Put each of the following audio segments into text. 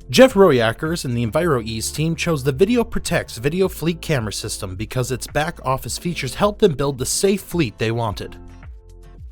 Jeff Royackers and the EnviroEase team chose the VideoProtects video fleet camera system because its back office features helped them build the safe fleet they wanted.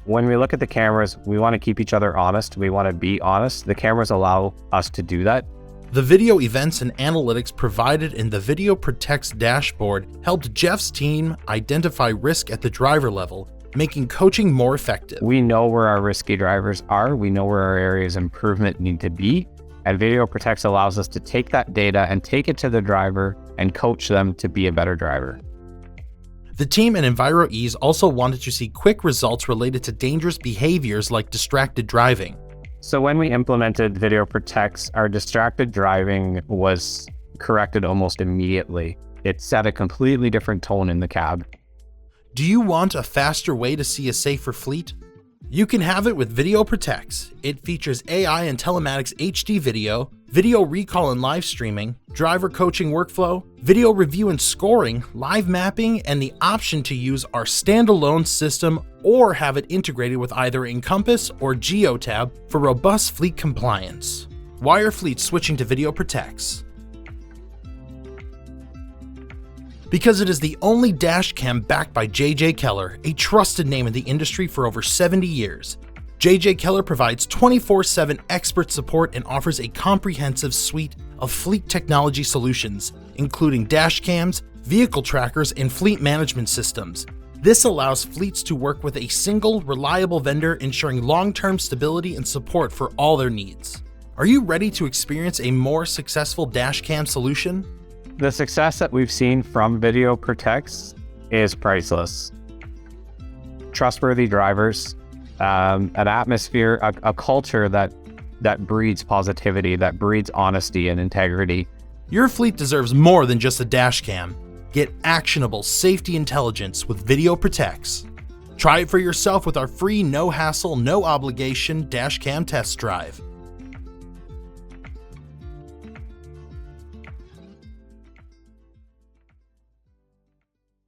When we look at the cameras, we want to keep each other honest. We want to be honest. The cameras allow us to do that. The video events and analytics provided in the VideoProtects dashboard helped Jeff's team identify risk at the driver level, making coaching more effective. We know where our risky drivers are. We know where our areas of improvement need to be. And VideoProtects allows us to take that data and take it to the driver and coach them to be a better driver. The team at EnviroEase also wanted to see quick results related to dangerous behaviors like distracted driving. So when we implemented VideoProtects, our distracted driving was corrected almost immediately. It set a completely different tone in the cab. Do you want a faster way to see a safer fleet? You can have it with VideoProtects. It features AI and telematics HD video, video recall and live streaming, driver coaching workflow, video review and scoring, live mapping, and the option to use our standalone system or have it integrated with either Encompass or GeoTab for robust fleet compliance. Why are fleets switching to VideoProtects? Because it is the only dash cam backed by J.J. Keller, a trusted name in the industry for over 70 years. J.J. Keller provides 24/7 expert support and offers a comprehensive suite of fleet technology solutions, including dash cams, vehicle trackers, and fleet management systems. This allows fleets to work with a single, reliable vendor, ensuring long-term stability and support for all their needs. Are you ready to experience a more successful dash cam solution? The success that we've seen from VideoProtects is priceless. Trustworthy drivers, an atmosphere, a culture that breeds positivity, that breeds honesty and integrity. Your fleet deserves more than just a dash cam. Get actionable safety intelligence with VideoProtects. Try it for yourself with our free no-hassle, no-obligation dash cam test drive.